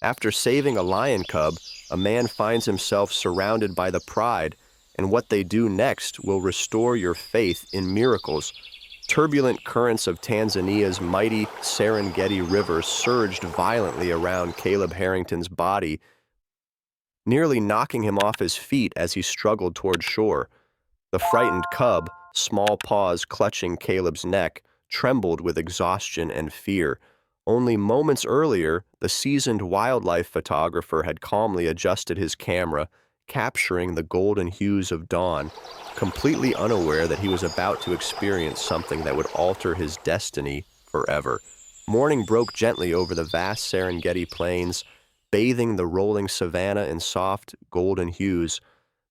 After saving a lion cub, a man finds himself surrounded by the pride, and what they do next will restore your faith in miracles. Turbulent currents of Tanzania's mighty Serengeti River surged violently around Caleb Harrington's body, nearly knocking him off his feet as he struggled toward shore. The frightened cub, small paws clutching Caleb's neck, trembled with exhaustion and fear. Only moments earlier, the seasoned wildlife photographer had calmly adjusted his camera, capturing the golden hues of dawn, completely unaware that he was about to experience something that would alter his destiny forever. Morning broke gently over the vast Serengeti plains, bathing the rolling savannah in soft, golden hues.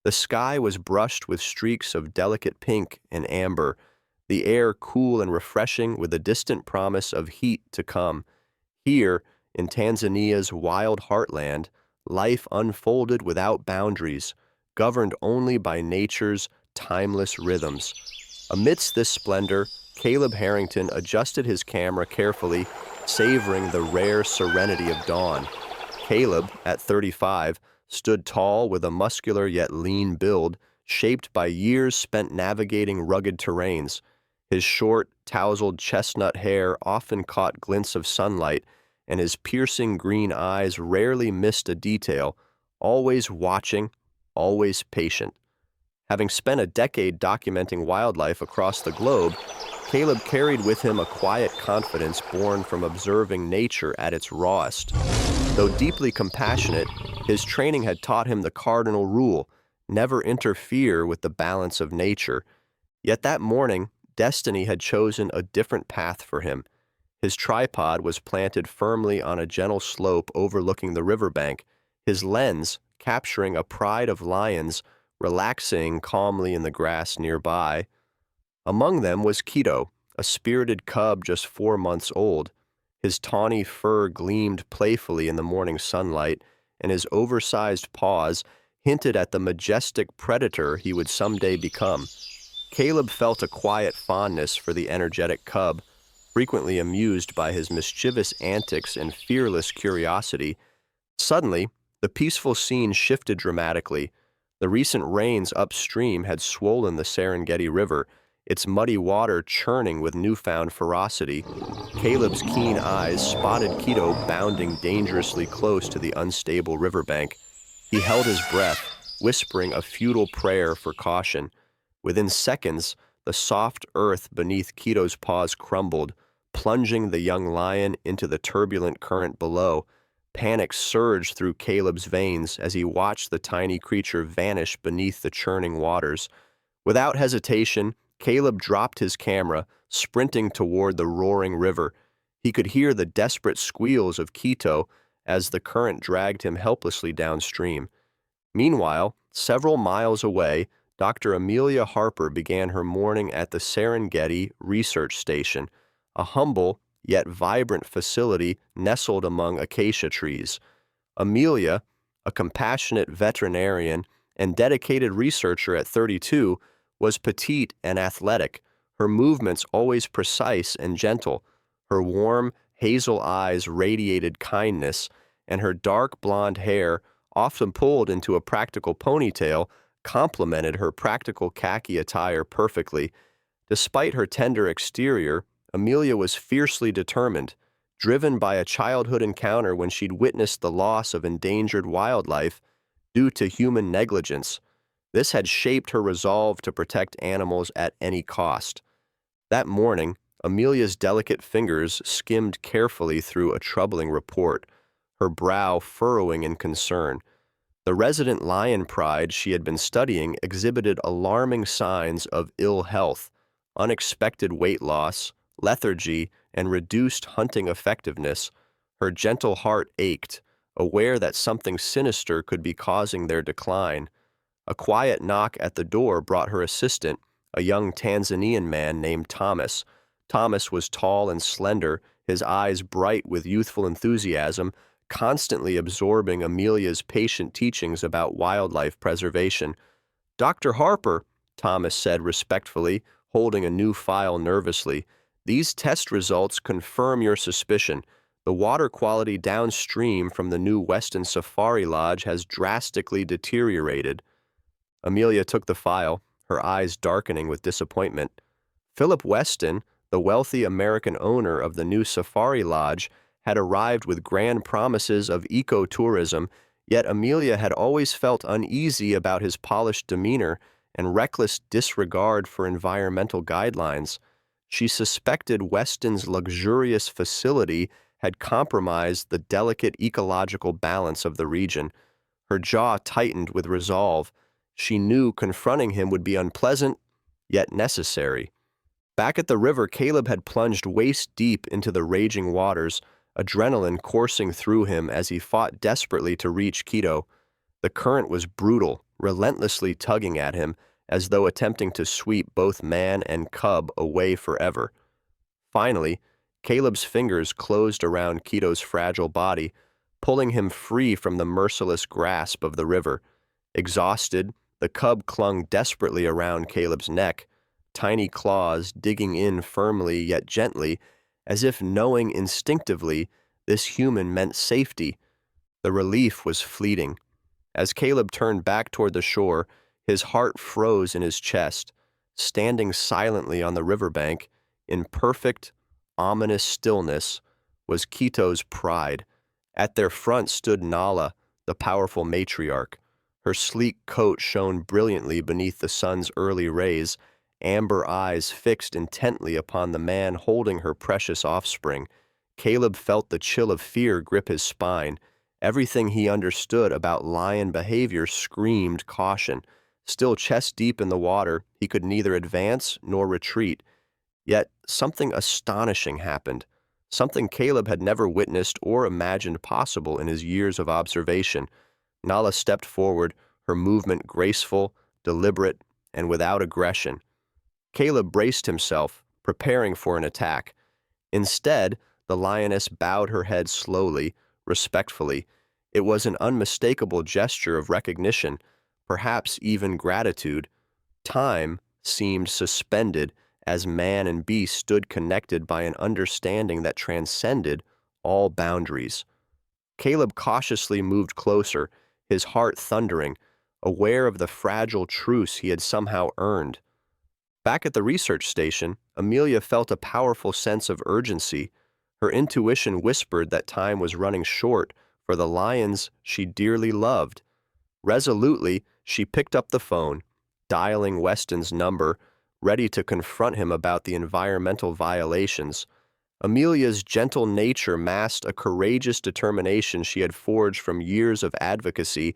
The sky was brushed with streaks of delicate pink and amber, the air cool and refreshing with a distant promise of heat to come. Here, in Tanzania's wild heartland, life unfolded without boundaries, governed only by nature's timeless rhythms. Amidst this splendor, Caleb Harrington adjusted his camera carefully, savoring the rare serenity of dawn. Caleb, at 35, stood tall with a muscular yet lean build, shaped by years spent navigating rugged terrains. His short, tousled chestnut hair often caught glints of sunlight, and his piercing green eyes rarely missed a detail, always watching, always patient. Having spent a decade documenting wildlife across the globe, Caleb carried with him a quiet confidence born from observing nature at its rawest. Though deeply compassionate, his training had taught him the cardinal rule: never interfere with the balance of nature. Yet that morning, destiny had chosen a different path for him. His tripod was planted firmly on a gentle slope overlooking the riverbank, his lens capturing a pride of lions relaxing calmly in the grass nearby. Among them was Kito, a spirited cub just 4 months old. His tawny fur gleamed playfully in the morning sunlight, and his oversized paws hinted at the majestic predator he would someday become. Caleb felt a quiet fondness for the energetic cub, frequently amused by his mischievous antics and fearless curiosity. Suddenly, the peaceful scene shifted dramatically. The recent rains upstream had swollen the Serengeti River, its muddy water churning with newfound ferocity. Caleb's keen eyes spotted Kito bounding dangerously close to the unstable riverbank. He held his breath, whispering a futile prayer for caution. Within seconds, the soft earth beneath Kito's paws crumbled, plunging the young lion into the turbulent current below. Panic surged through Caleb's veins as he watched the tiny creature vanish beneath the churning waters. Without hesitation, Caleb dropped his camera, sprinting toward the roaring river. He could hear the desperate squeals of Kito as the current dragged him helplessly downstream. Meanwhile, several miles away, Dr. Amelia Harper began her morning at the Serengeti Research Station, a humble yet vibrant facility nestled among acacia trees. Amelia, a compassionate veterinarian and dedicated researcher at 32, was petite and athletic, her movements always precise and gentle. Her warm, hazel eyes radiated kindness, and her dark blonde hair, often pulled into a practical ponytail, complemented her practical khaki attire perfectly. Despite her tender exterior, Amelia was fiercely determined, driven by a childhood encounter when she'd witnessed the loss of endangered wildlife due to human negligence. This had shaped her resolve to protect animals at any cost. That morning, Amelia's delicate fingers skimmed carefully through a troubling report, her brow furrowing in concern. The resident lion pride she had been studying exhibited alarming signs of ill health, unexpected weight loss, lethargy, and reduced hunting effectiveness. Her gentle heart ached, aware that something sinister could be causing their decline. A quiet knock at the door brought her assistant, a young Tanzanian man named Thomas. Thomas was tall and slender, his eyes bright with youthful enthusiasm, constantly absorbing Amelia's patient teachings about wildlife preservation. "Dr. Harper," Thomas said respectfully, holding a new file nervously, "these test results confirm your suspicion. The water quality downstream from the new Weston Safari Lodge has drastically deteriorated. Amelia took the file, her eyes darkening with disappointment. Philip Weston, the wealthy American owner of the new Safari Lodge, had arrived with grand promises of ecotourism, yet Amelia had always felt uneasy about his polished demeanor and reckless disregard for environmental guidelines. She suspected Weston's luxurious facility had compromised the delicate ecological balance of the region. Her jaw tightened with resolve. She knew confronting him would be unpleasant, yet necessary. Back at the river, Caleb had plunged waist-deep into the raging waters, adrenaline coursing through him as he fought desperately to reach Kito. The current was brutal, relentlessly tugging at him, as though attempting to sweep both man and cub away forever. Finally, Caleb's fingers closed around Kito's fragile body, pulling him free from the merciless grasp of the river. Exhausted, the cub clung desperately around Caleb's neck, tiny claws digging in firmly yet gently, as if knowing instinctively this human meant safety. The relief was fleeting. As Caleb turned back toward the shore, his heart froze in his chest. Standing silently on the riverbank, in perfect, ominous stillness, was Kito's pride. At their front stood Nala, the powerful matriarch. Her sleek coat shone brilliantly beneath the sun's early rays, amber eyes fixed intently upon the man holding her precious offspring. Caleb felt the chill of fear grip his spine. Everything he understood about lion behavior screamed caution. Still chest-deep in the water, he could neither advance nor retreat. Yet something astonishing happened, something Caleb had never witnessed or imagined possible in his years of observation. Nala stepped forward, her movement graceful, deliberate, and without aggression. Caleb braced himself, preparing for an attack. Instead, the lioness bowed her head slowly, respectfully. It was an unmistakable gesture of recognition, perhaps even gratitude. Time seemed suspended as man and beast stood connected by an understanding that transcended all boundaries. Caleb cautiously moved closer, his heart thundering, aware of the fragile truce he had somehow earned. Back at the research station, Amelia felt a powerful sense of urgency. Her intuition whispered that time was running short for the lions she dearly loved. Resolutely, she picked up the phone, dialing Weston's number, ready to confront him about the environmental violations. Amelia's gentle nature masked a courageous determination she had forged from years of advocacy,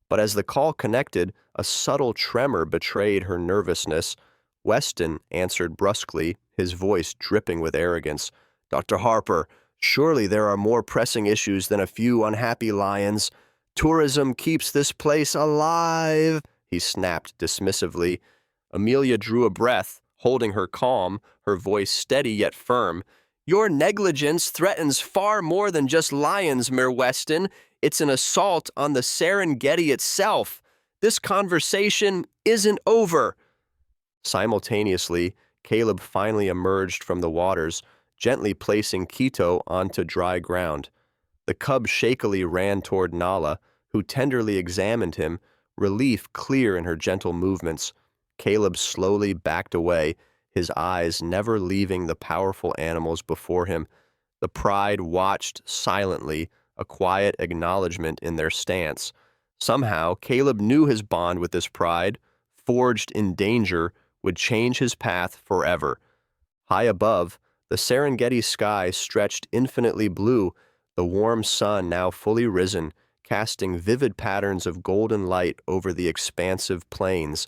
but as the call connected, a subtle tremor betrayed her nervousness. Weston answered brusquely, his voice dripping with arrogance. "Dr. Harper, surely there are more pressing issues than a few unhappy lions. Tourism keeps this place alive," he snapped dismissively. Amelia drew a breath, holding her calm, her voice steady yet firm. "Your negligence threatens far more than just lions, Mir Weston. It's an assault on the Serengeti itself. This conversation isn't over." Simultaneously, Caleb finally emerged from the waters, gently placing Kito onto dry ground. The cub shakily ran toward Nala, who tenderly examined him, relief clear in her gentle movements. Caleb slowly backed away, his eyes never leaving the powerful animals before him. The pride watched silently, a quiet acknowledgement in their stance. Somehow, Caleb knew his bond with this pride, forged in danger, would change his path forever. High above, the Serengeti sky stretched infinitely blue, the warm sun now fully risen, casting vivid patterns of golden light over the expansive plains.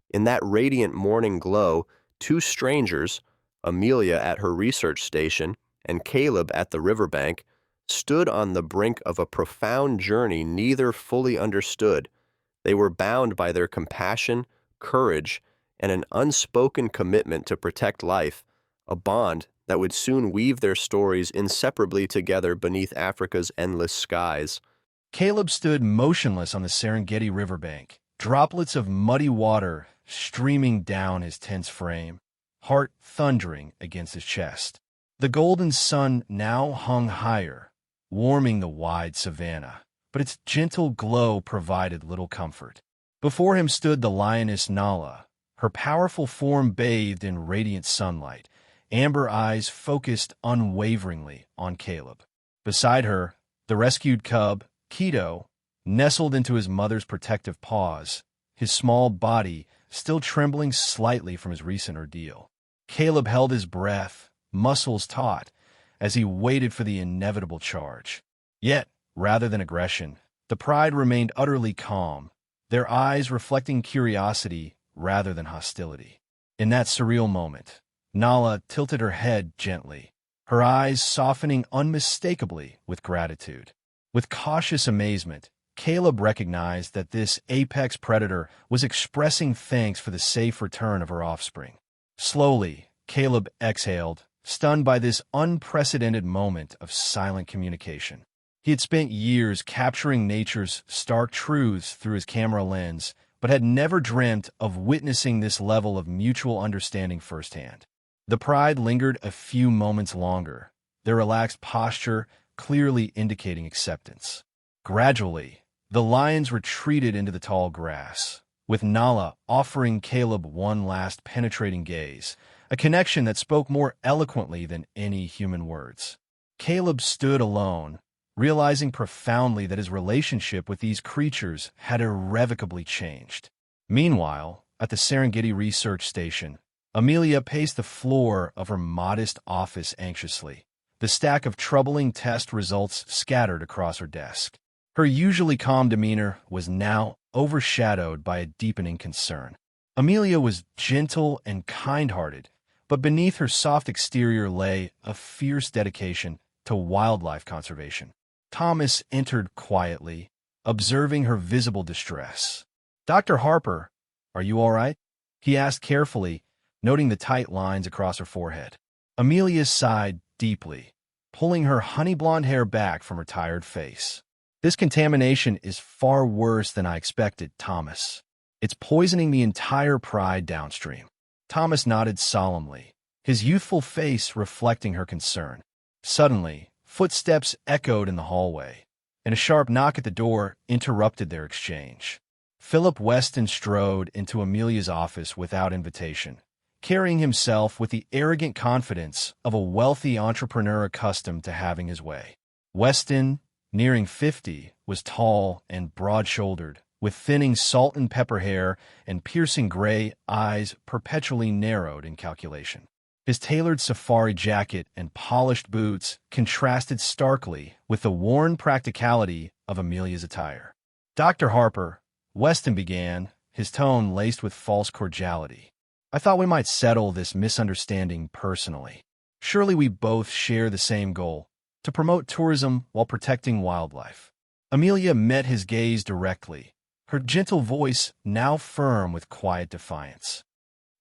In that radiant morning glow, two strangers, Amelia at her research station and Caleb at the riverbank, stood on the brink of a profound journey neither fully understood. They were bound by their compassion, courage, and an unspoken commitment to protect life, a bond that would soon weave their stories inseparably together beneath Africa's endless skies. Caleb stood motionless on the Serengeti riverbank, droplets of muddy water streaming down his tense frame, heart thundering against his chest. The golden sun now hung higher, warming the wide savanna, but its gentle glow provided little comfort. Before him stood the lioness Nala, her powerful form bathed in radiant sunlight, amber eyes focused unwaveringly on Caleb. Beside her, the rescued cub, Kito, nestled into his mother's protective paws, his small body still trembling slightly from his recent ordeal. Caleb held his breath, muscles taut, as he waited for the inevitable charge. Yet, rather than aggression, the pride remained utterly calm, their eyes reflecting curiosity rather than hostility. In that surreal moment, Nala tilted her head gently, her eyes softening unmistakably with gratitude. With cautious amazement, Caleb recognized that this apex predator was expressing thanks for the safe return of her offspring. Slowly, Caleb exhaled, stunned by this unprecedented moment of silent communication. He had spent years capturing nature's stark truths through his camera lens, but had never dreamt of witnessing this level of mutual understanding firsthand. The pride lingered a few moments longer, their relaxed posture clearly indicating acceptance. Gradually, the lions retreated into the tall grass, with Nala offering Caleb one last penetrating gaze, a connection that spoke more eloquently than any human words. Caleb stood alone, realizing profoundly that his relationship with these creatures had irrevocably changed. Meanwhile, at the Serengeti research station, Amelia paced the floor of her modest office anxiously, the stack of troubling test results scattered across her desk. Her usually calm demeanor was now overshadowed by a deepening concern. Amelia was gentle and kind-hearted, but beneath her soft exterior lay a fierce dedication to wildlife conservation. Thomas entered quietly, observing her visible distress. "Dr. Harper, are you all right?" he asked carefully, noting the tight lines across her forehead. Amelia sighed deeply, pulling her honey-blonde hair back from her tired face. "This contamination is far worse than I expected, Thomas. It's poisoning the entire pride downstream." Thomas nodded solemnly, his youthful face reflecting her concern. Suddenly, footsteps echoed in the hallway, and a sharp knock at the door interrupted their exchange. Philip Weston strode into Amelia's office without invitation, carrying himself with the arrogant confidence of a wealthy entrepreneur accustomed to having his way. Weston, nearing 50, was tall and broad-shouldered, with thinning salt and pepper hair and piercing gray eyes perpetually narrowed in calculation. His tailored safari jacket and polished boots contrasted starkly with the worn practicality of Amelia's attire. "Dr. Harper," Weston began, his tone laced with false cordiality, "I thought we might settle this misunderstanding personally. Surely we both share the same goal, to promote tourism while protecting wildlife." Amelia met his gaze directly, her gentle voice now firm with quiet defiance.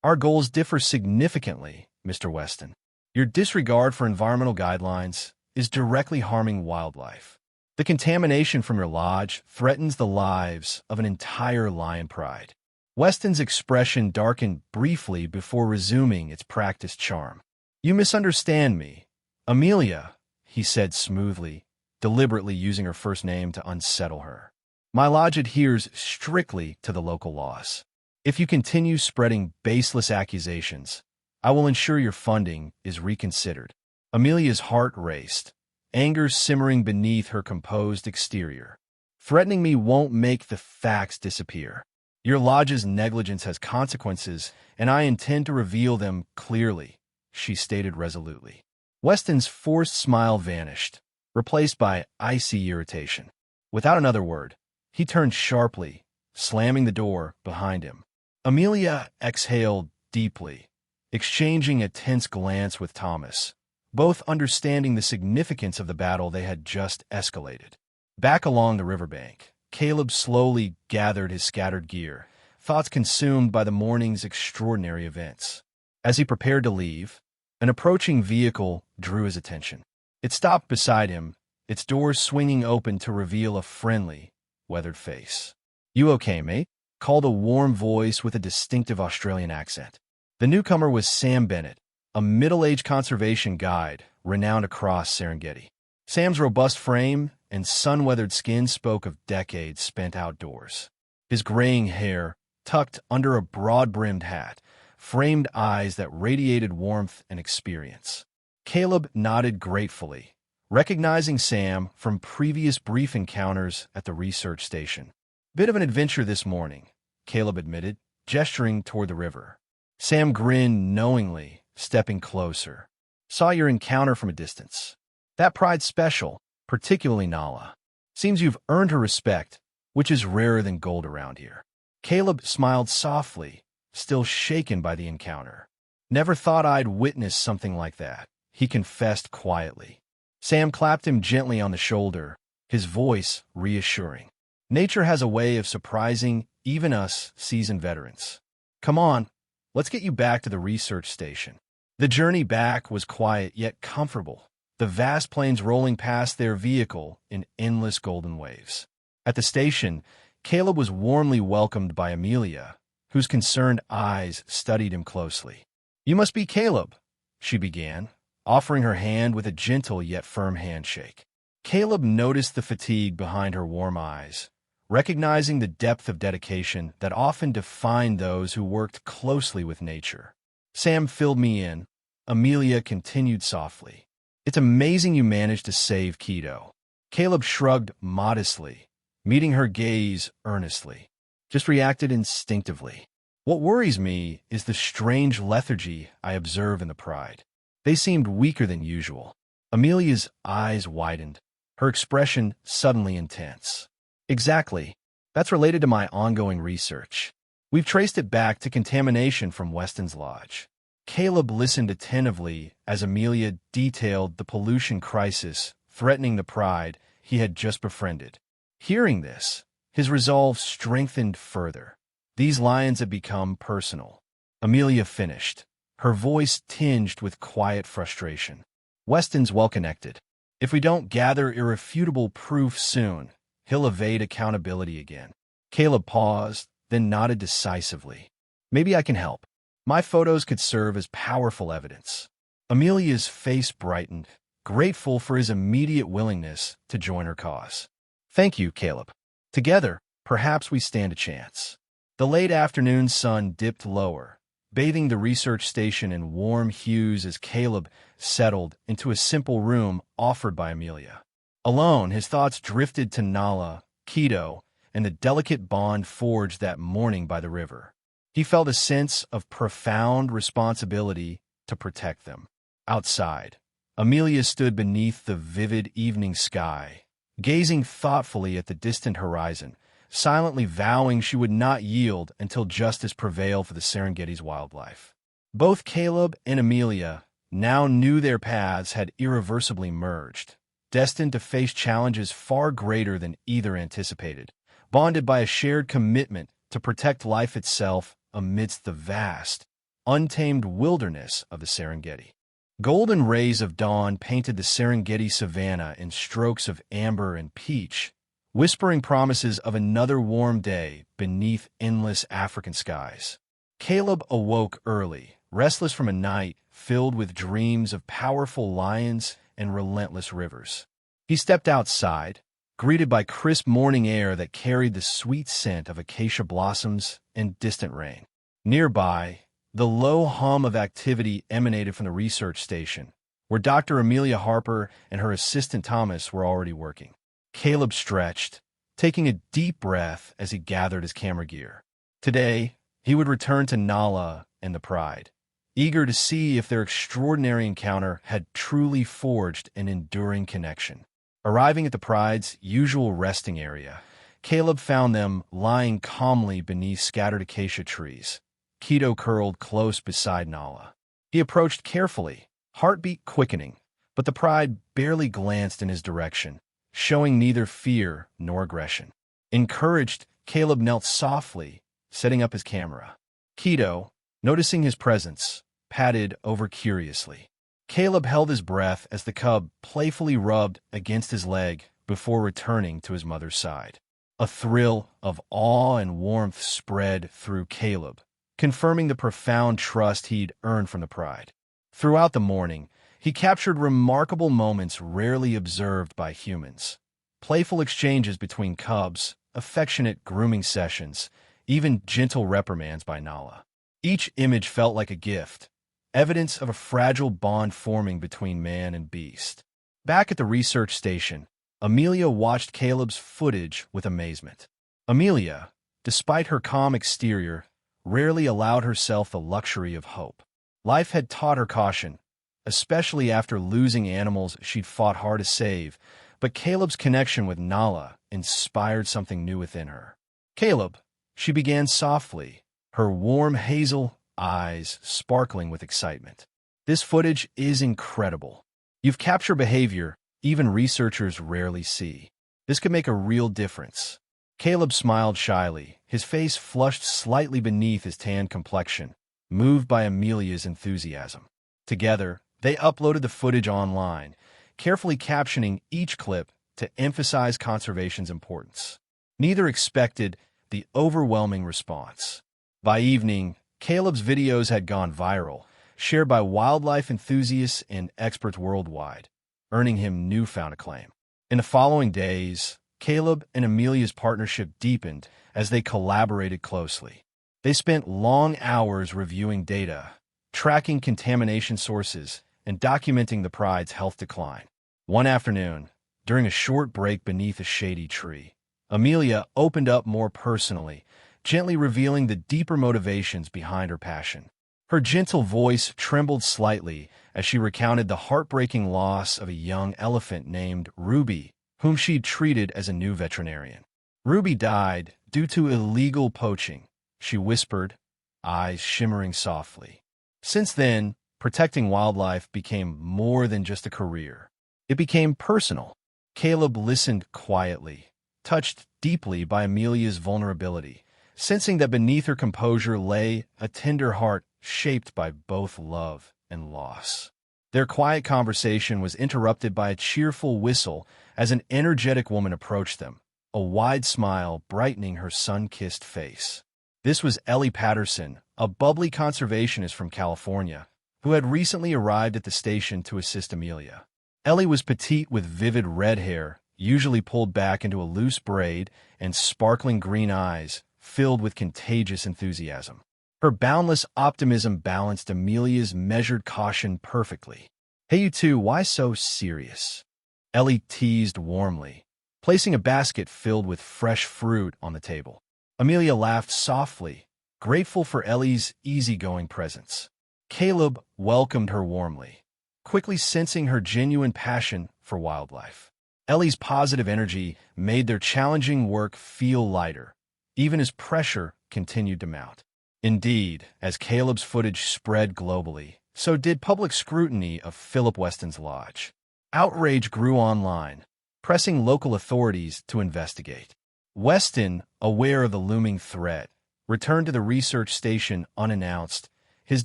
"Our goals differ significantly, Mr. Weston. Your disregard for environmental guidelines is directly harming wildlife. The contamination from your lodge threatens the lives of an entire lion pride." Weston's expression darkened briefly before resuming its practiced charm. "You misunderstand me, Amelia," he said smoothly, deliberately using her first name to unsettle her. "My lodge adheres strictly to the local laws. If you continue spreading baseless accusations, I will ensure your funding is reconsidered." Amelia's heart raced, anger simmering beneath her composed exterior. "Threatening me won't make the facts disappear. Your lodge's negligence has consequences, and I intend to reveal them clearly," she stated resolutely. Weston's forced smile vanished, replaced by icy irritation. Without another word, he turned sharply, slamming the door behind him. Amelia exhaled deeply, exchanging a tense glance with Thomas, both understanding the significance of the battle they had just escalated. Back along the riverbank, Caleb slowly gathered his scattered gear, thoughts consumed by the morning's extraordinary events. As he prepared to leave, an approaching vehicle drew his attention. It stopped beside him, its doors swinging open to reveal a friendly, weathered face. "You okay, mate?" called a warm voice with a distinctive Australian accent. The newcomer was Sam Bennett, a middle-aged conservation guide renowned across Serengeti. Sam's robust frame and sun-weathered skin spoke of decades spent outdoors. His graying hair, tucked under a broad-brimmed hat, framed eyes that radiated warmth and experience. Caleb nodded gratefully, recognizing Sam from previous brief encounters at the research station. "Bit of an adventure this morning," Caleb admitted, gesturing toward the river. Sam grinned knowingly, stepping closer. "Saw your encounter from a distance. That pride's special, particularly Nala. Seems you've earned her respect, which is rarer than gold around here." Caleb smiled softly, still shaken by the encounter. "Never thought I'd witness something like that," he confessed quietly. Sam clapped him gently on the shoulder, his voice reassuring. "Nature has a way of surprising even us seasoned veterans. Come on, let's get you back to the research station." The journey back was quiet yet comfortable, the vast plains rolling past their vehicle in endless golden waves. At the station, Caleb was warmly welcomed by Amelia, whose concerned eyes studied him closely. "You must be Caleb," she began, offering her hand with a gentle yet firm handshake. Caleb noticed the fatigue behind her warm eyes, recognizing the depth of dedication that often defined those who worked closely with nature. "Sam filled me in," Amelia continued softly. "It's amazing you managed to save Kito." Caleb shrugged modestly, meeting her gaze earnestly. "Just reacted instinctively. What worries me is the strange lethargy I observe in the pride. They seemed weaker than usual." Amelia's eyes widened, her expression suddenly intense. "Exactly. That's related to my ongoing research. We've traced it back to contamination from Weston's lodge." Caleb listened attentively as Amelia detailed the pollution crisis threatening the pride he had just befriended. Hearing this, his resolve strengthened further. These lions had become personal. Amelia finished, her voice tinged with quiet frustration. "Weston's well-connected. If we don't gather irrefutable proof soon, he'll evade accountability again." Caleb paused, then nodded decisively. "Maybe I can help. My photos could serve as powerful evidence." Amelia's face brightened, grateful for his immediate willingness to join her cause. "Thank you, Caleb. Together, perhaps we stand a chance." The late afternoon sun dipped lower, bathing the research station in warm hues as Caleb settled into a simple room offered by Amelia. Alone, his thoughts drifted to Nala, Kito, and the delicate bond forged that morning by the river. He felt a sense of profound responsibility to protect them. Outside, Amelia stood beneath the vivid evening sky, gazing thoughtfully at the distant horizon, silently vowing she would not yield until justice prevailed for the Serengeti's wildlife. Both Caleb and Amelia now knew their paths had irreversibly merged, destined to face challenges far greater than either anticipated, bonded by a shared commitment to protect life itself amidst the vast, untamed wilderness of the Serengeti. Golden rays of dawn painted the Serengeti Savannah in strokes of amber and peach, whispering promises of another warm day beneath endless African skies. Caleb awoke early, restless from a night filled with dreams of powerful lions and relentless rivers. He stepped outside, greeted by crisp morning air that carried the sweet scent of acacia blossoms and distant rain. Nearby, the low hum of activity emanated from the research station, where Dr. Amelia Harper and her assistant Thomas were already working. Caleb stretched, taking a deep breath as he gathered his camera gear. Today, he would return to Nala and the pride, eager to see if their extraordinary encounter had truly forged an enduring connection. Arriving at the pride's usual resting area, Caleb found them lying calmly beneath scattered acacia trees, Kito curled close beside Nala. He approached carefully, heartbeat quickening, but the pride barely glanced in his direction, showing neither fear nor aggression. Encouraged, Caleb knelt softly, setting up his camera. Kito, noticing his presence, patted over curiously. Caleb held his breath as the cub playfully rubbed against his leg before returning to his mother's side. A thrill of awe and warmth spread through Caleb, confirming the profound trust he'd earned from the pride. Throughout the morning, he captured remarkable moments rarely observed by humans. Playful exchanges between cubs, affectionate grooming sessions, even gentle reprimands by Nala. Each image felt like a gift, evidence of a fragile bond forming between man and beast. Back at the research station, Amelia watched Caleb's footage with amazement. Amelia, despite her calm exterior, rarely allowed herself the luxury of hope. Life had taught her caution, especially after losing animals she'd fought hard to save, but Caleb's connection with Nala inspired something new within her. "Caleb," she began softly, her warm hazel eyes sparkling with excitement. "This footage is incredible. You've captured behavior even researchers rarely see. This could make a real difference." Caleb smiled shyly, his face flushed slightly beneath his tan complexion, moved by Amelia's enthusiasm. Together, they uploaded the footage online, carefully captioning each clip to emphasize conservation's importance. Neither expected the overwhelming response. By evening, Caleb's videos had gone viral, shared by wildlife enthusiasts and experts worldwide, earning him newfound acclaim. In the following days, Caleb and Amelia's partnership deepened as they collaborated closely. They spent long hours reviewing data, tracking contamination sources, and documenting the pride's health decline. One afternoon, during a short break beneath a shady tree, Amelia opened up more personally, gently revealing the deeper motivations behind her passion. Her gentle voice trembled slightly as she recounted the heartbreaking loss of a young elephant named Ruby, whom she'd treated as a new veterinarian. "Ruby died due to illegal poaching," she whispered, eyes shimmering softly. Since then, protecting wildlife became more than just a career. It became personal. Caleb listened quietly, touched deeply by Amelia's vulnerability, sensing that beneath her composure lay a tender heart shaped by both love and loss. Their quiet conversation was interrupted by a cheerful whistle as an energetic woman approached them, a wide smile brightening her sun-kissed face. This was Ellie Patterson, a bubbly conservationist from California, who had recently arrived at the station to assist Amelia. Ellie was petite with vivid red hair, usually pulled back into a loose braid, and sparkling green eyes filled with contagious enthusiasm. Her boundless optimism balanced Amelia's measured caution perfectly. "Hey, you two, why so serious?" Ellie teased warmly, placing a basket filled with fresh fruit on the table. Amelia laughed softly, grateful for Ellie's easygoing presence. Caleb welcomed her warmly, quickly sensing her genuine passion for wildlife. Ellie's positive energy made their challenging work feel lighter, even as pressure continued to mount. Indeed, as Caleb's footage spread globally, so did public scrutiny of Philip Weston's lodge. Outrage grew online, pressing local authorities to investigate. Weston, aware of the looming threat, returned to the research station unannounced, his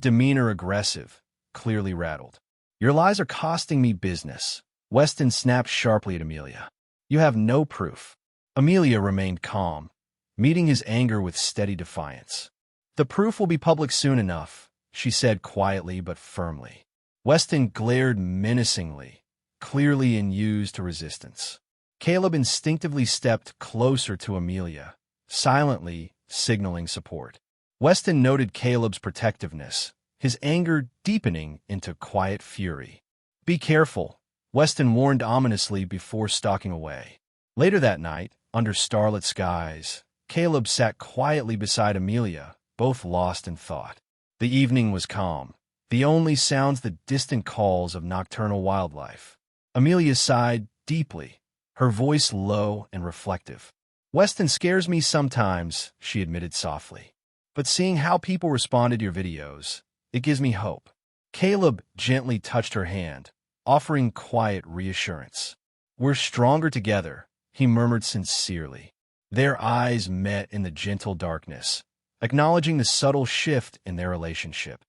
demeanor aggressive, clearly rattled. "Your lies are costing me business," Weston snapped sharply at Amelia. "You have no proof." Amelia remained calm, meeting his anger with steady defiance. "The proof will be public soon enough," she said quietly but firmly. Weston glared menacingly, clearly unused to resistance. Caleb instinctively stepped closer to Amelia, silently signaling support. Weston noted Caleb's protectiveness, his anger deepening into quiet fury. "Be careful," Weston warned ominously before stalking away. Later that night, under starlit skies, Caleb sat quietly beside Amelia, both lost in thought. The evening was calm, the only sounds the distant calls of nocturnal wildlife. Amelia sighed deeply, her voice low and reflective. "Weston scares me sometimes," she admitted softly. "But seeing how people responded to your videos, it gives me hope." Caleb gently touched her hand, offering quiet reassurance. "We're stronger together," he murmured sincerely. Their eyes met in the gentle darkness, acknowledging the subtle shift in their relationship.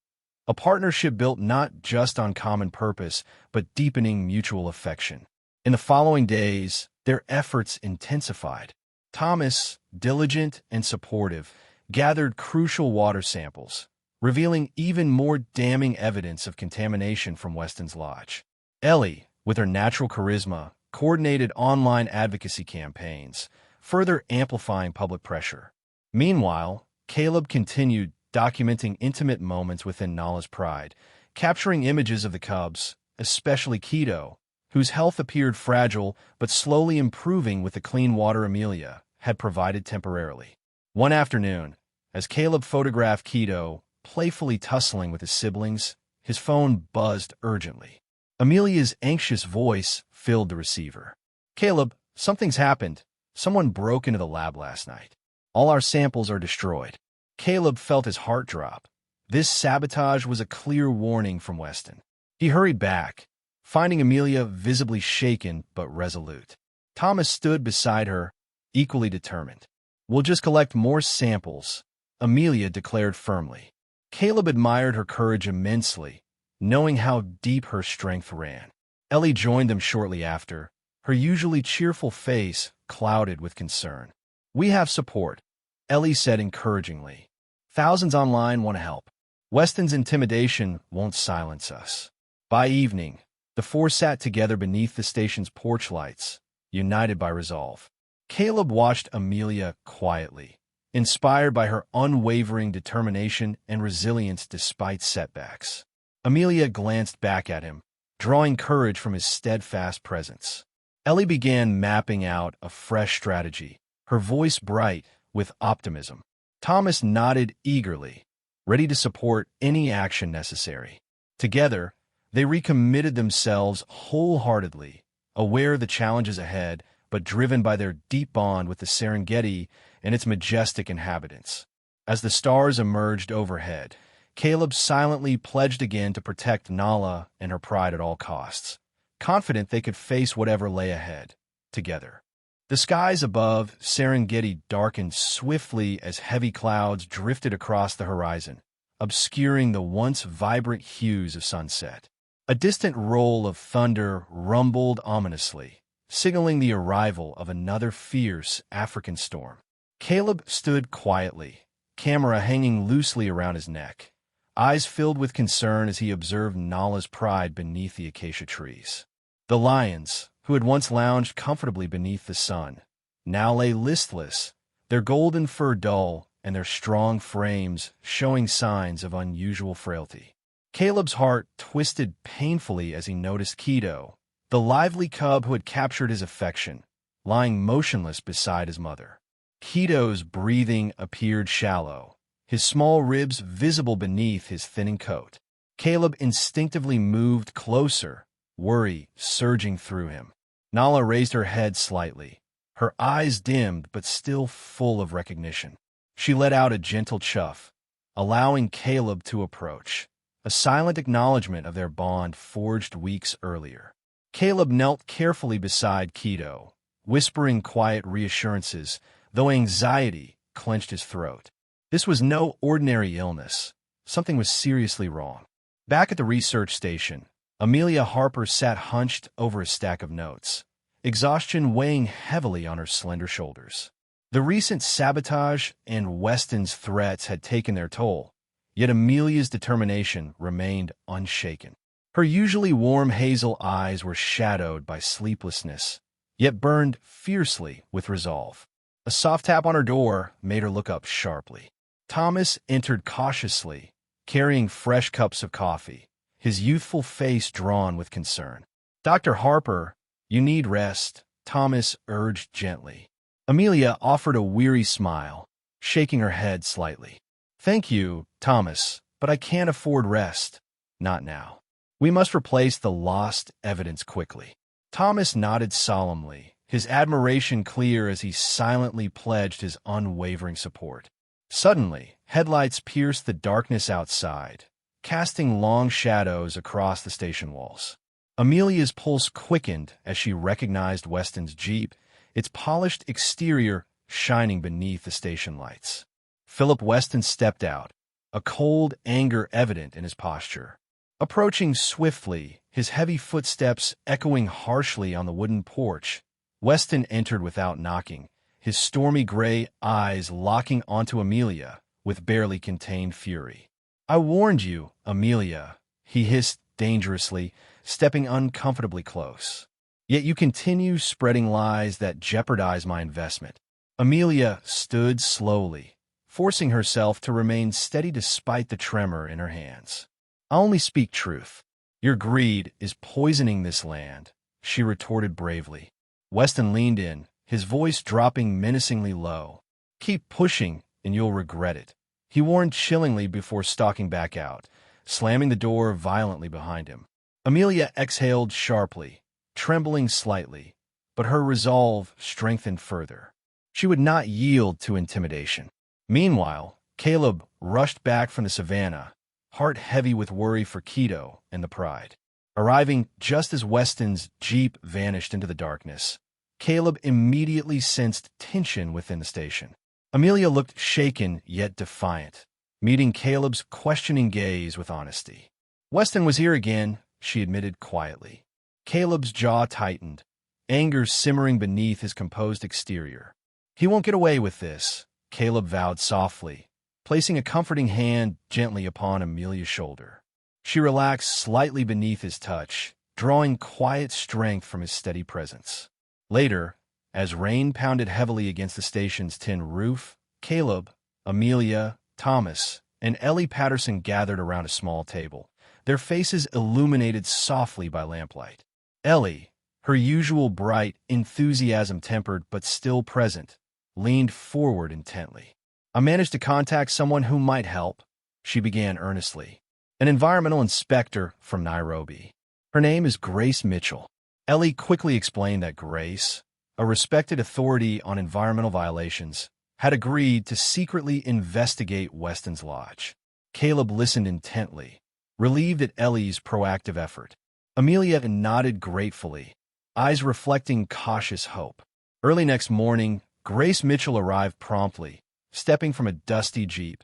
A partnership built not just on common purpose, but deepening mutual affection. In the following days, their efforts intensified. Thomas, diligent and supportive, gathered crucial water samples, revealing even more damning evidence of contamination from Weston's lodge. Ellie, with her natural charisma, coordinated online advocacy campaigns, further amplifying public pressure. Meanwhile, Caleb continued documenting intimate moments within Nala's pride, capturing images of the cubs, especially Kito, whose health appeared fragile but slowly improving with the clean water Amelia had provided temporarily. One afternoon, as Caleb photographed Kito playfully tussling with his siblings, his phone buzzed urgently. Amelia's anxious voice filled the receiver. "Caleb, something's happened. Someone broke into the lab last night. All our samples are destroyed." Caleb felt his heart drop. This sabotage was a clear warning from Weston. He hurried back, finding Amelia visibly shaken but resolute. Thomas stood beside her, equally determined. "We'll just collect more samples," Amelia declared firmly. Caleb admired her courage immensely, knowing how deep her strength ran. Ellie joined them shortly after, her usually cheerful face clouded with concern. "We have support," Ellie said encouragingly. "Thousands online want to help. Weston's intimidation won't silence us." By evening, the four sat together beneath the station's porch lights, united by resolve. Caleb watched Amelia quietly, inspired by her unwavering determination and resilience despite setbacks. Amelia glanced back at him, drawing courage from his steadfast presence. Ellie began mapping out a fresh strategy, her voice bright with optimism. Thomas nodded eagerly, ready to support any action necessary. Together, they recommitted themselves wholeheartedly, aware of the challenges ahead, but driven by their deep bond with the Serengeti and its majestic inhabitants. As the stars emerged overhead, Caleb silently pledged again to protect Nala and her pride at all costs, confident they could face whatever lay ahead, together. The skies above Serengeti darkened swiftly as heavy clouds drifted across the horizon, obscuring the once vibrant hues of sunset. A distant roll of thunder rumbled ominously, signaling the arrival of another fierce African storm. Caleb stood quietly, camera hanging loosely around his neck, eyes filled with concern as he observed Nala's pride beneath the acacia trees. The lions, who had once lounged comfortably beneath the sun, now lay listless, their golden fur dull and their strong frames showing signs of unusual frailty. Caleb's heart twisted painfully as he noticed Kito, the lively cub who had captured his affection, lying motionless beside his mother. Kito's breathing appeared shallow, his small ribs visible beneath his thinning coat. Caleb instinctively moved closer, worry surging through him. Nala raised her head slightly, her eyes dimmed but still full of recognition. She let out a gentle chuff, allowing Caleb to approach, a silent acknowledgement of their bond forged weeks earlier. Caleb knelt carefully beside Kito, whispering quiet reassurances, though anxiety clenched his throat. This was no ordinary illness. Something was seriously wrong. Back at the research station, Amelia Harper sat hunched over a stack of notes, exhaustion weighing heavily on her slender shoulders. The recent sabotage and Weston's threats had taken their toll, yet Amelia's determination remained unshaken. Her usually warm hazel eyes were shadowed by sleeplessness, yet burned fiercely with resolve. A soft tap on her door made her look up sharply. Thomas entered cautiously, carrying fresh cups of coffee, his youthful face drawn with concern. "Dr. Harper, you need rest," Thomas urged gently. Amelia offered a weary smile, shaking her head slightly. "Thank you, Thomas, but I can't afford rest. Not now. We must replace the lost evidence quickly." Thomas nodded solemnly, his admiration clear as he silently pledged his unwavering support. Suddenly, headlights pierced the darkness outside, casting long shadows across the station walls. Amelia's pulse quickened as she recognized Weston's Jeep, its polished exterior shining beneath the station lights. Philip Weston stepped out, a cold anger evident in his posture. Approaching swiftly, his heavy footsteps echoing harshly on the wooden porch, Weston entered without knocking, his stormy gray eyes locking onto Amelia with barely contained fury. I warned you, Amelia, he hissed dangerously, stepping uncomfortably close. Yet you continue spreading lies that jeopardize my investment. Amelia stood slowly, forcing herself to remain steady despite the tremor in her hands. I only speak truth. Your greed is poisoning this land, she retorted bravely. Weston leaned in, his voice dropping menacingly low. Keep pushing, and you'll regret it, he warned chillingly before stalking back out, slamming the door violently behind him. Amelia exhaled sharply, trembling slightly, but her resolve strengthened further. She would not yield to intimidation. Meanwhile, Caleb rushed back from the savannah, heart heavy with worry for Kito and the pride. Arriving just as Weston's jeep vanished into the darkness, Caleb immediately sensed tension within the station. Amelia looked shaken yet defiant, meeting Caleb's questioning gaze with honesty. Weston was here again, she admitted quietly. Caleb's jaw tightened, anger simmering beneath his composed exterior. He won't get away with this, Caleb vowed softly, placing a comforting hand gently upon Amelia's shoulder. She relaxed slightly beneath his touch, drawing quiet strength from his steady presence. Later, as rain pounded heavily against the station's tin roof, Caleb, Amelia, Thomas, and Ellie Patterson gathered around a small table, their faces illuminated softly by lamplight. Ellie, her usual bright, enthusiasm-tempered but still present, leaned forward intently. I managed to contact someone who might help, she began earnestly. An environmental inspector from Nairobi. Her name is Grace Mitchell. Ellie quickly explained that Grace, a respected authority on environmental violations, had agreed to secretly investigate Weston's lodge. Caleb listened intently, relieved at Ellie's proactive effort. Amelia nodded gratefully, eyes reflecting cautious hope. Early next morning, Grace Mitchell arrived promptly, stepping from a dusty jeep,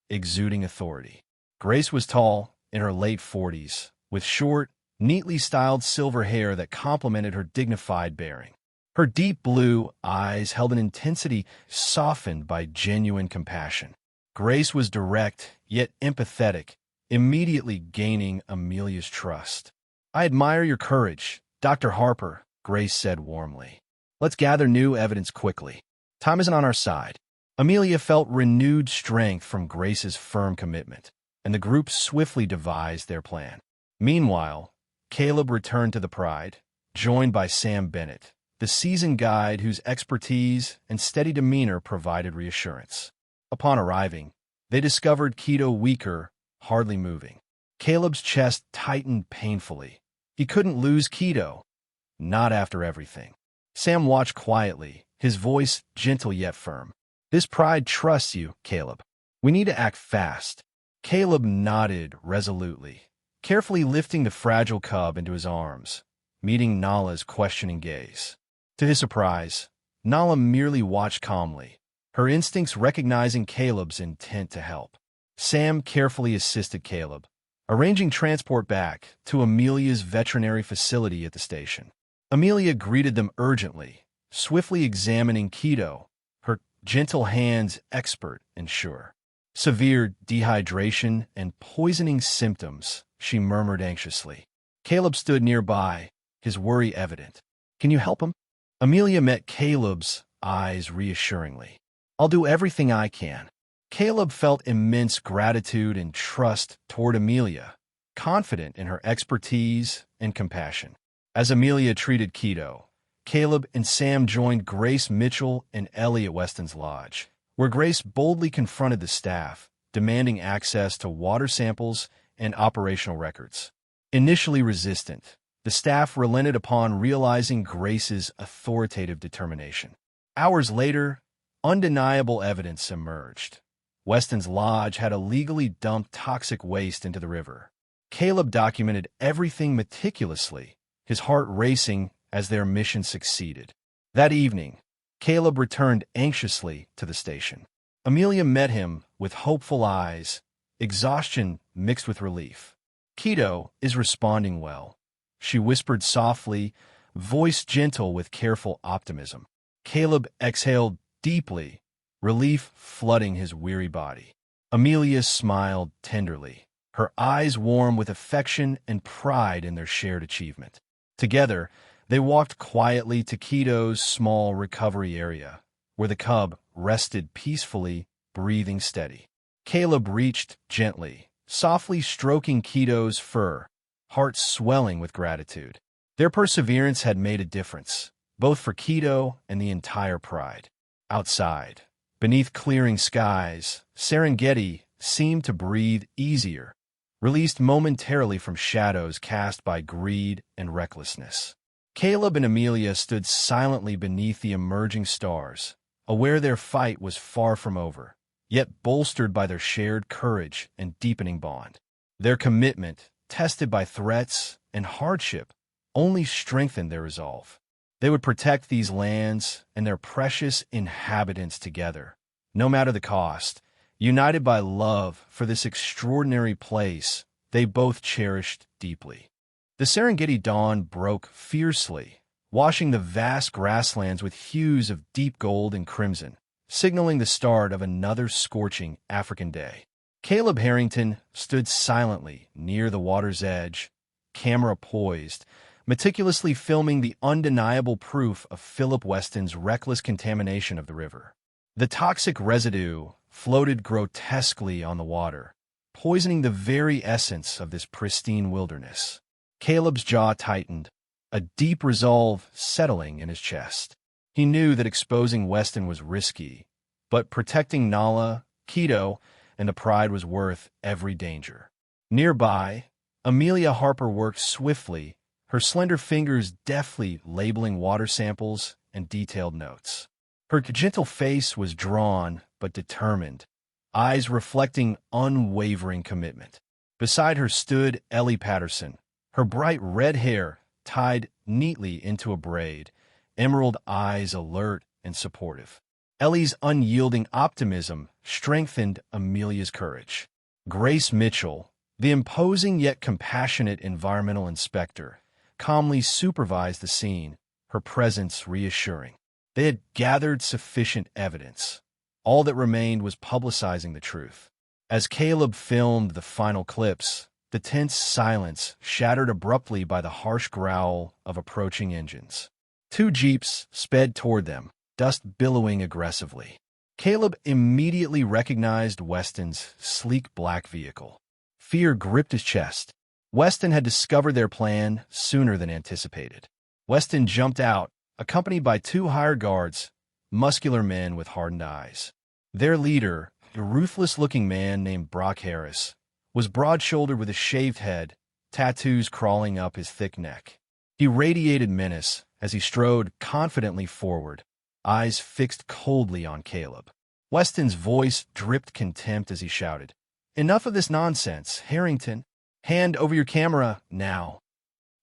exuding authority. Grace was tall, in her late 40s, with short, neatly styled silver hair that complemented her dignified bearing. Her deep blue eyes held an intensity softened by genuine compassion. Grace was direct, yet empathetic, immediately gaining Amelia's trust. I admire your courage, Dr. Harper, Grace said warmly. Let's gather new evidence quickly. Time isn't on our side. Amelia felt renewed strength from Grace's firm commitment, and the group swiftly devised their plan. Meanwhile, Caleb returned to the Pride, joined by Sam Bennett, the seasoned guide whose expertise and steady demeanor provided reassurance. Upon arriving, they discovered Kito weaker, hardly moving. Caleb's chest tightened painfully. He couldn't lose Kito, not after everything. Sam watched quietly, his voice gentle yet firm. This Pride trusts you, Caleb. We need to act fast. Caleb nodded resolutely, carefully lifting the fragile cub into his arms, meeting Nala's questioning gaze. To his surprise, Nala merely watched calmly, her instincts recognizing Caleb's intent to help. Sam carefully assisted Caleb, arranging transport back to Amelia's veterinary facility at the station. Amelia greeted them urgently, swiftly examining Kito, her gentle hands expert and sure. Severe dehydration and poisoning symptoms, she murmured anxiously. Caleb stood nearby, his worry evident. Can you help him? Amelia met Caleb's eyes reassuringly. I'll do everything I can. Caleb felt immense gratitude and trust toward Amelia, confident in her expertise and compassion. As Amelia treated Kito, Caleb and Sam joined Grace Mitchell and Ellie at Weston's lodge, where Grace boldly confronted the staff, demanding access to water samples and operational records. Initially resistant, the staff relented upon realizing Grace's authoritative determination. Hours later, undeniable evidence emerged. Weston's lodge had illegally dumped toxic waste into the river. Caleb documented everything meticulously, his heart racing as their mission succeeded. That evening, Caleb returned anxiously to the station. Amelia met him with hopeful eyes, exhaustion mixed with relief. Kito is responding well, she whispered softly, voice gentle with careful optimism. Caleb exhaled deeply, relief flooding his weary body. Amelia smiled tenderly, her eyes warm with affection and pride in their shared achievement. Together, they walked quietly to Kito's small recovery area, where the cub rested peacefully, breathing steady. Caleb reached gently, softly stroking Kito's fur, heart swelling with gratitude. Their perseverance had made a difference, both for Kito and the entire pride. Outside, beneath clearing skies, Serengeti seemed to breathe easier, released momentarily from shadows cast by greed and recklessness. Caleb and Amelia stood silently beneath the emerging stars, aware their fight was far from over, yet bolstered by their shared courage and deepening bond. Their commitment, tested by threats and hardship, only strengthened their resolve. They would protect these lands and their precious inhabitants together, no matter the cost, united by love for this extraordinary place they both cherished deeply. The Serengeti dawn broke fiercely, washing the vast grasslands with hues of deep gold and crimson, signaling the start of another scorching African day. Caleb Harrington stood silently near the water's edge, camera poised, meticulously filming the undeniable proof of Philip Weston's reckless contamination of the river. The toxic residue floated grotesquely on the water, poisoning the very essence of this pristine wilderness. Caleb's jaw tightened, a deep resolve settling in his chest. He knew that exposing Weston was risky, but protecting Nala, Kito, and the pride was worth every danger. Nearby, Amelia Harper worked swiftly, her slender fingers deftly labeling water samples and detailed notes. Her gentle face was drawn but determined, eyes reflecting unwavering commitment. Beside her stood Ellie Patterson, her bright red hair tied neatly into a braid, emerald eyes alert and supportive. Ellie's unyielding optimism strengthened Amelia's courage. Grace Mitchell, the imposing yet compassionate environmental inspector, calmly supervised the scene, her presence reassuring. They had gathered sufficient evidence. All that remained was publicizing the truth. As Caleb filmed the final clips, the tense silence shattered abruptly by the harsh growl of approaching engines. Two jeeps sped toward them, dust billowing aggressively. Caleb immediately recognized Weston's sleek black vehicle. Fear gripped his chest. Weston had discovered their plan sooner than anticipated. Weston jumped out, accompanied by two hired guards, muscular men with hardened eyes. Their leader, a ruthless-looking man named Brock Harris, was broad-shouldered with a shaved head, tattoos crawling up his thick neck. He radiated menace as he strode confidently forward, eyes fixed coldly on Caleb. Weston's voice dripped contempt as he shouted, "Enough of this nonsense, Harrington. Hand over your camera, now."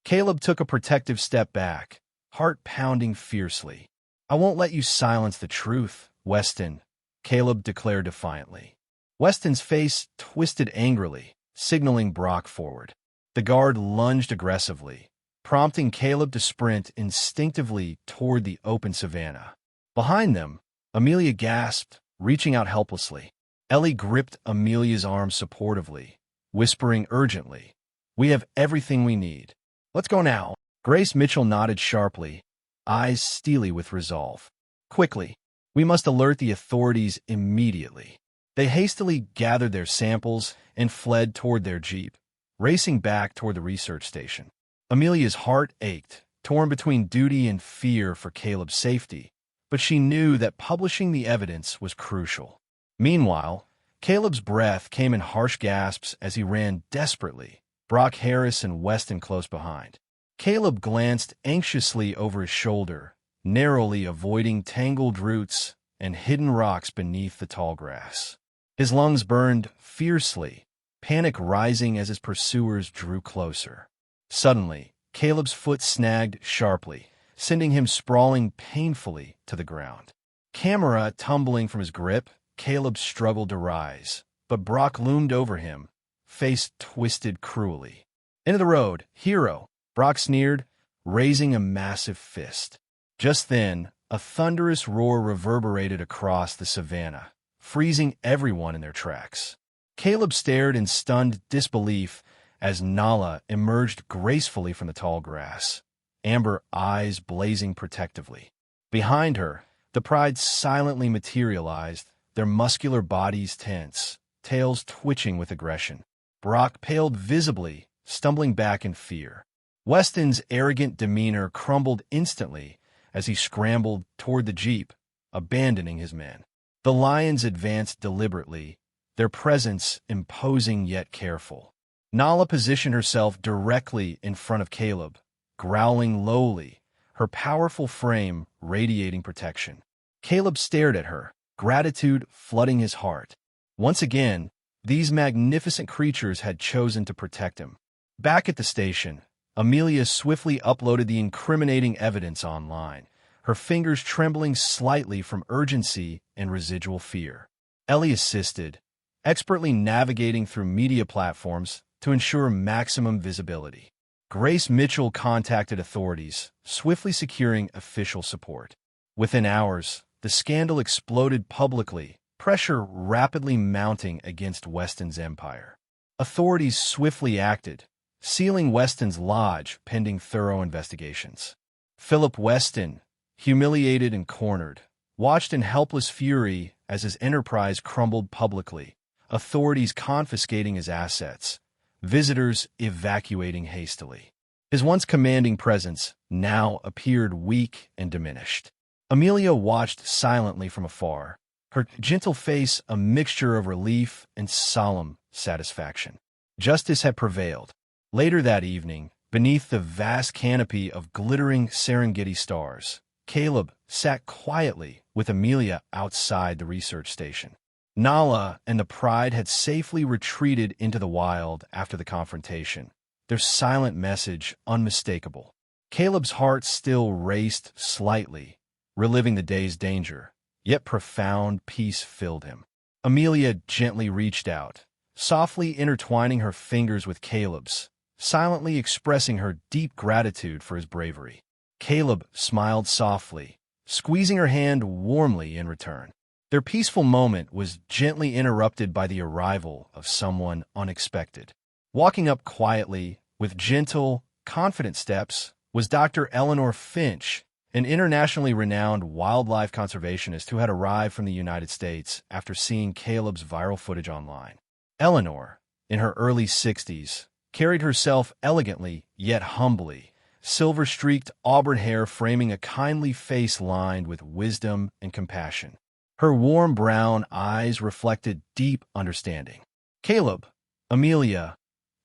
Caleb took a protective step back, heart pounding fiercely. "I won't let you silence the truth, Weston," Caleb declared defiantly. Weston's face twisted angrily, signaling Brock forward. The guard lunged aggressively, prompting Caleb to sprint instinctively toward the open savanna. Behind them, Amelia gasped, reaching out helplessly. Ellie gripped Amelia's arm supportively, whispering urgently, "We have everything we need. Let's go now." Grace Mitchell nodded sharply, eyes steely with resolve. "Quickly, we must alert the authorities immediately." They hastily gathered their samples and fled toward their jeep, racing back toward the research station. Amelia's heart ached, torn between duty and fear for Caleb's safety, but she knew that publishing the evidence was crucial. Meanwhile, Caleb's breath came in harsh gasps as he ran desperately, Brock Harris and Weston close behind. Caleb glanced anxiously over his shoulder, narrowly avoiding tangled roots and hidden rocks beneath the tall grass. His lungs burned fiercely, panic rising as his pursuers drew closer. Suddenly, Caleb's foot snagged sharply, sending him sprawling painfully to the ground. Camera tumbling from his grip, Caleb struggled to rise, but Brock loomed over him, face twisted cruelly. "Into the road, hero," Brock sneered, raising a massive fist. Just then, a thunderous roar reverberated across the savanna, freezing everyone in their tracks. Caleb stared in stunned disbelief as Nala emerged gracefully from the tall grass, amber eyes blazing protectively. Behind her, the pride silently materialized, their muscular bodies tense, tails twitching with aggression. Brock paled visibly, stumbling back in fear. Weston's arrogant demeanor crumbled instantly as he scrambled toward the jeep, abandoning his men. The lions advanced deliberately, their presence imposing yet careful. Nala positioned herself directly in front of Caleb, growling lowly, her powerful frame radiating protection. Caleb stared at her, gratitude flooding his heart. Once again, these magnificent creatures had chosen to protect him. Back at the station, Amelia swiftly uploaded the incriminating evidence online, her fingers trembling slightly from urgency and residual fear. Ellie assisted, expertly navigating through media platforms to ensure maximum visibility. Grace Mitchell contacted authorities, swiftly securing official support. Within hours, the scandal exploded publicly, pressure rapidly mounting against Weston's empire. Authorities swiftly acted, sealing Weston's lodge pending thorough investigations. Philip Weston, humiliated and cornered, watched in helpless fury as his enterprise crumbled publicly, authorities confiscating his assets, visitors evacuating hastily. His once commanding presence now appeared weak and diminished. Amelia watched silently from afar, her gentle face a mixture of relief and solemn satisfaction. Justice had prevailed. Later that evening, beneath the vast canopy of glittering Serengeti stars, Caleb sat quietly with Amelia outside the research station. Nala and the Pride had safely retreated into the wild after the confrontation, their silent message unmistakable. Caleb's heart still raced slightly, reliving the day's danger, yet profound peace filled him. Amelia gently reached out, softly intertwining her fingers with Caleb's, silently expressing her deep gratitude for his bravery. Caleb smiled softly, squeezing her hand warmly in return. Their peaceful moment was gently interrupted by the arrival of someone unexpected. Walking up quietly, with gentle, confident steps, was Dr. Eleanor Finch, an internationally renowned wildlife conservationist who had arrived from the United States after seeing Caleb's viral footage online. Eleanor, in her early 60s, carried herself elegantly yet humbly, silver-streaked auburn hair framing a kindly face lined with wisdom and compassion. Her warm brown eyes reflected deep understanding. Caleb, Amelia,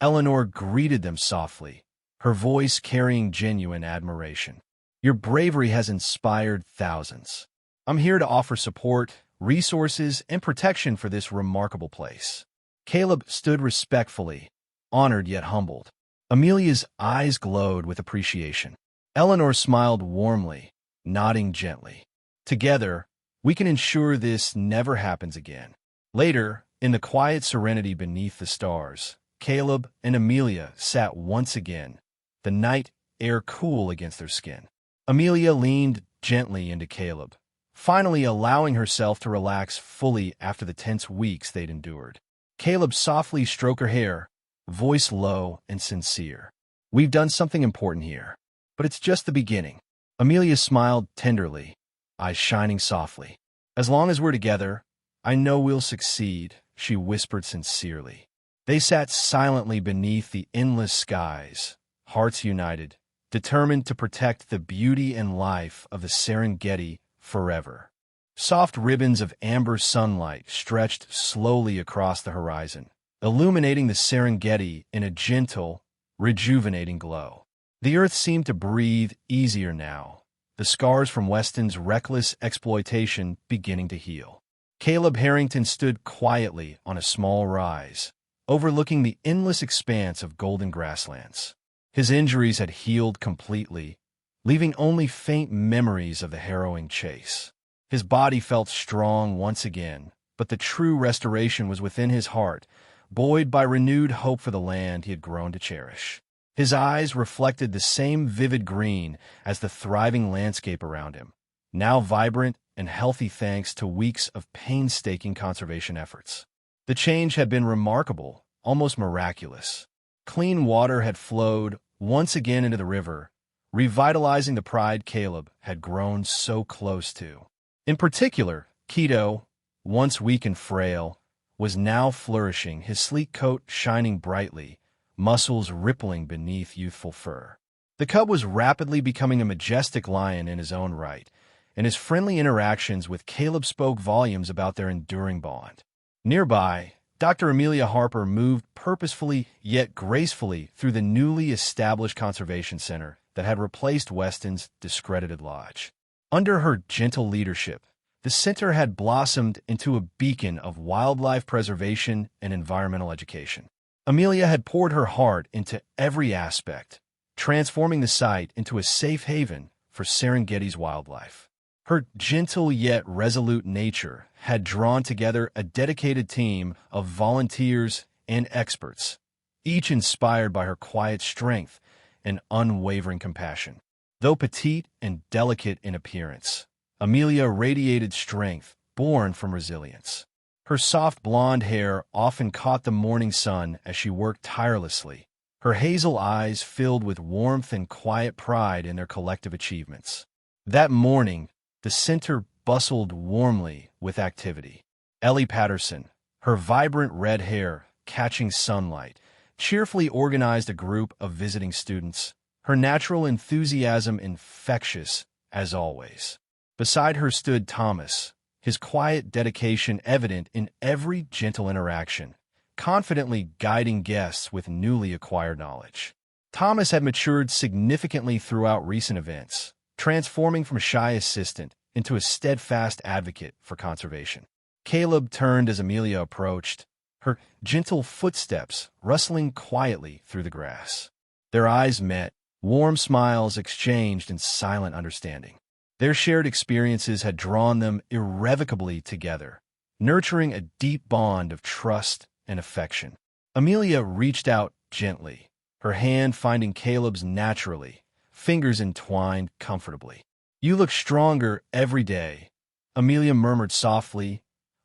Eleanor greeted them softly, her voice carrying genuine admiration. Your bravery has inspired thousands. I'm here to offer support, resources, and protection for this remarkable place. Caleb stood respectfully, honored yet humbled. Amelia's eyes glowed with appreciation. Eleanor smiled warmly, nodding gently. Together, we can ensure this never happens again. Later, in the quiet serenity beneath the stars, Caleb and Amelia sat once again, the night air cool against their skin. Amelia leaned gently into Caleb, finally allowing herself to relax fully after the tense weeks they'd endured. Caleb softly stroked her hair, voice low and sincere. We've done something important here, but it's just the beginning. Amelia smiled tenderly, eyes shining softly. As long as we're together, I know we'll succeed, she whispered sincerely. They sat silently beneath the endless skies, hearts united, determined to protect the beauty and life of the Serengeti forever. Soft ribbons of amber sunlight stretched slowly across the horizon, illuminating the Serengeti in a gentle, rejuvenating glow. The earth seemed to breathe easier now, the scars from Weston's reckless exploitation beginning to heal. Caleb Harrington stood quietly on a small rise, overlooking the endless expanse of golden grasslands. His injuries had healed completely, leaving only faint memories of the harrowing chase. His body felt strong once again, but the true restoration was within his heart, buoyed by renewed hope for the land he had grown to cherish. His eyes reflected the same vivid green as the thriving landscape around him, now vibrant and healthy thanks to weeks of painstaking conservation efforts. The change had been remarkable, almost miraculous. Clean water had flowed once again into the river, revitalizing the pride Caleb had grown so close to. In particular, Kito, once weak and frail, was now flourishing, his sleek coat shining brightly, muscles rippling beneath youthful fur. The cub was rapidly becoming a majestic lion in his own right, and his friendly interactions with Caleb spoke volumes about their enduring bond. Nearby, Dr. Amelia Harper moved purposefully yet gracefully through the newly established conservation center that had replaced Weston's discredited lodge. Under her gentle leadership, the center had blossomed into a beacon of wildlife preservation and environmental education. Amelia had poured her heart into every aspect, transforming the site into a safe haven for Serengeti's wildlife. Her gentle yet resolute nature had drawn together a dedicated team of volunteers and experts, each inspired by her quiet strength and unwavering compassion. Though petite and delicate in appearance, Amelia radiated strength born from resilience. Her soft blonde hair often caught the morning sun as she worked tirelessly, her hazel eyes filled with warmth and quiet pride in their collective achievements. That morning, the center bustled warmly with activity. Ellie Patterson, her vibrant red hair catching sunlight, cheerfully organized a group of visiting students, her natural enthusiasm infectious as always. Beside her stood Thomas, his quiet dedication evident in every gentle interaction, confidently guiding guests with newly acquired knowledge. Thomas had matured significantly throughout recent events, transforming from a shy assistant into a steadfast advocate for conservation. Caleb turned as Amelia approached, her gentle footsteps rustling quietly through the grass. Their eyes met, warm smiles exchanged in silent understanding. Their shared experiences had drawn them irrevocably together, nurturing a deep bond of trust and affection. Amelia reached out gently, her hand finding Caleb's naturally, fingers entwined comfortably. "You look stronger every day," Amelia murmured softly,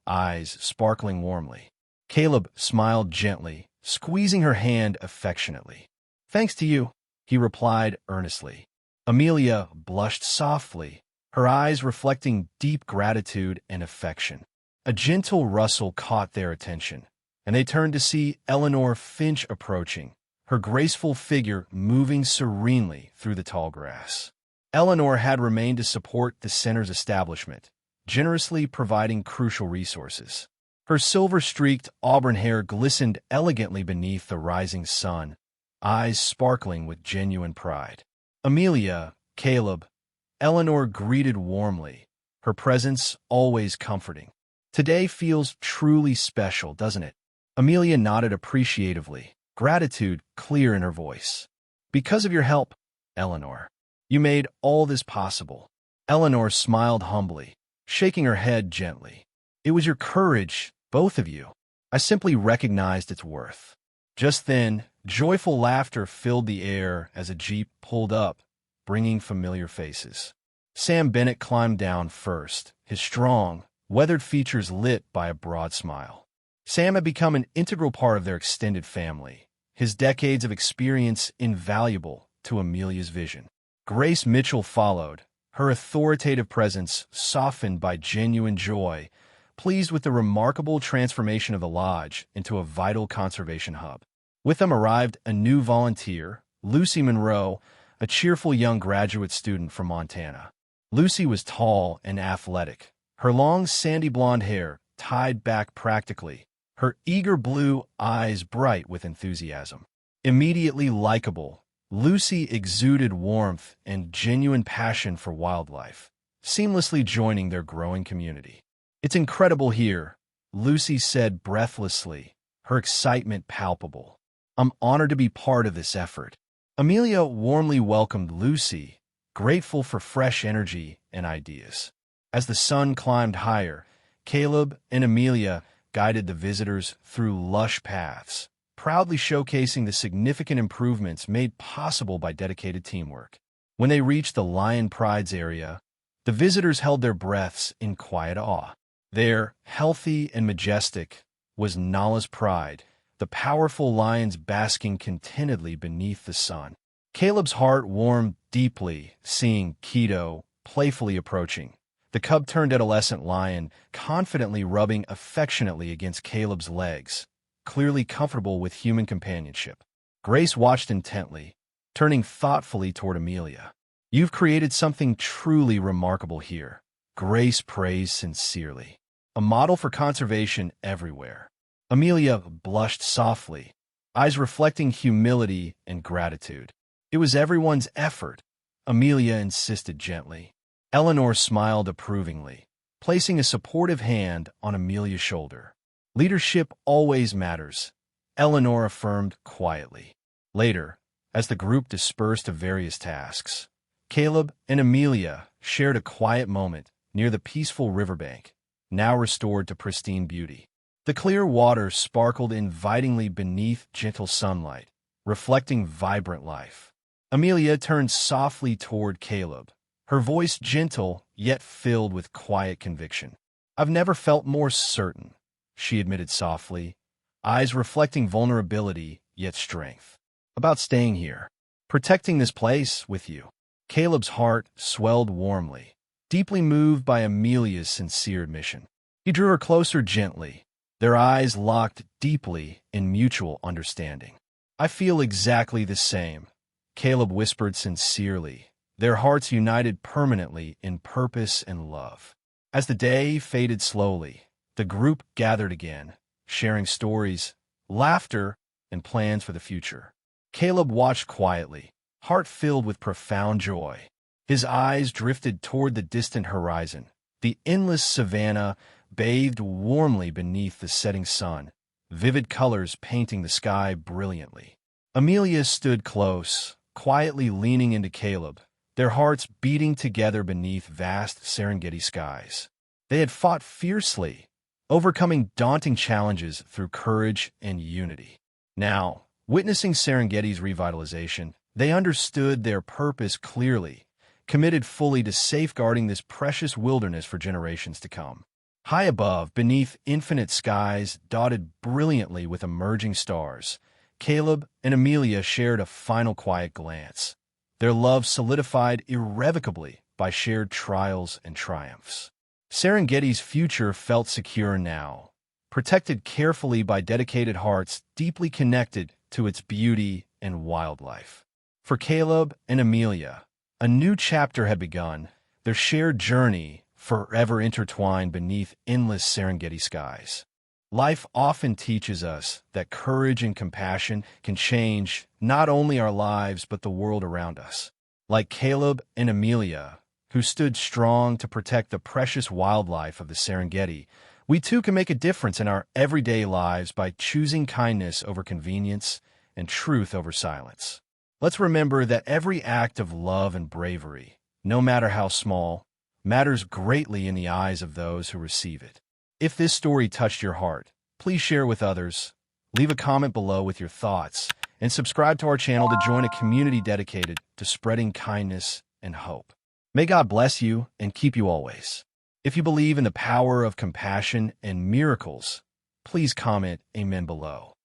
eyes sparkling warmly. Caleb smiled gently, squeezing her hand affectionately. "Thanks to you," he replied earnestly. Amelia blushed softly, her eyes reflecting deep gratitude and affection. A gentle rustle caught their attention, and they turned to see Eleanor Finch approaching, her graceful figure moving serenely through the tall grass. Eleanor had remained to support the center's establishment, generously providing crucial resources. Her silver-streaked auburn hair glistened elegantly beneath the rising sun, eyes sparkling with genuine pride. Amelia, Caleb, Eleanor greeted warmly, her presence always comforting. "Today feels truly special, doesn't it?" Amelia nodded appreciatively, gratitude clear in her voice. "Because of your help, Eleanor. You made all this possible." Eleanor smiled humbly, shaking her head gently. "It was your courage, both of you. I simply recognized its worth." Just then, joyful laughter filled the air as a jeep pulled up, bringing familiar faces. Sam Bennett climbed down first, his strong, weathered features lit by a broad smile. Sam had become an integral part of their extended family, his decades of experience invaluable to Amelia's vision. Grace Mitchell followed, her authoritative presence softened by genuine joy, pleased with the remarkable transformation of the lodge into a vital conservation hub. With them arrived a new volunteer, Lucy Monroe, a cheerful young graduate student from Montana. Lucy was tall and athletic, her long sandy blonde hair tied back practically, her eager blue eyes bright with enthusiasm. Immediately likable, Lucy exuded warmth and genuine passion for wildlife, seamlessly joining their growing community. "It's incredible here," Lucy said breathlessly, her excitement palpable. "I'm honored to be part of this effort." Amelia warmly welcomed Lucy, grateful for fresh energy and ideas. As the sun climbed higher, Caleb and Amelia guided the visitors through lush paths, proudly showcasing the significant improvements made possible by dedicated teamwork. When they reached the Lion Pride's area, The visitors held their breaths in quiet awe. There, healthy and majestic, was Nala's pride, the powerful lions basking contentedly beneath the sun. Caleb's heart warmed deeply, seeing Kito playfully approaching. The cub turned adolescent lion, confidently rubbing affectionately against Caleb's legs, clearly comfortable with human companionship. Grace watched intently, turning thoughtfully toward Amelia. "You've created something truly remarkable here," Grace praised sincerely. "A model for conservation everywhere." Amelia blushed softly, eyes reflecting humility and gratitude. "It was everyone's effort," Amelia insisted gently. Eleanor smiled approvingly, placing a supportive hand on Amelia's shoulder. "Leadership always matters," Eleanor affirmed quietly. Later, as the group dispersed to various tasks, Caleb and Amelia shared a quiet moment near the peaceful riverbank, now restored to pristine beauty. The clear water sparkled invitingly beneath gentle sunlight, reflecting vibrant life. Amelia turned softly toward Caleb, her voice gentle yet filled with quiet conviction. "I've never felt more certain," she admitted softly, eyes reflecting vulnerability yet strength, "about staying here, protecting this place with you." Caleb's heart swelled warmly, deeply moved by Amelia's sincere admission. He drew her closer gently, their eyes locked deeply in mutual understanding. "I feel exactly the same," Caleb whispered sincerely, their hearts united permanently in purpose and love. As the day faded slowly, the group gathered again, sharing stories, laughter, and plans for the future. Caleb watched quietly, heart filled with profound joy. His eyes drifted toward the distant horizon. The endless savannah bathed warmly beneath the setting sun, vivid colors painting the sky brilliantly. Amelia stood close, quietly leaning into Caleb, their hearts beating together beneath vast Serengeti skies. They had fought fiercely, overcoming daunting challenges through courage and unity. Now, witnessing Serengeti's revitalization, they understood their purpose clearly, committed fully to safeguarding this precious wilderness for generations to come. High above, beneath infinite skies dotted brilliantly with emerging stars, Caleb and Amelia shared a final quiet glance, their love solidified irrevocably by shared trials and triumphs. Serengeti's future felt secure now, protected carefully by dedicated hearts deeply connected to its beauty and wildlife. For Caleb and Amelia, a new chapter had begun, their shared journey forever intertwined beneath endless Serengeti skies. Life often teaches us that courage and compassion can change not only our lives but the world around us. Like Caleb and Amelia, who stood strong to protect the precious wildlife of the Serengeti, we too can make a difference in our everyday lives by choosing kindness over convenience and truth over silence. Let's remember that every act of love and bravery, no matter how small, matters greatly in the eyes of those who receive it. If this story touched your heart, please share it with others, leave a comment below with your thoughts, and subscribe to our channel to join a community dedicated to spreading kindness and hope. May God bless you and keep you always. If you believe in the power of compassion and miracles, please comment Amen below.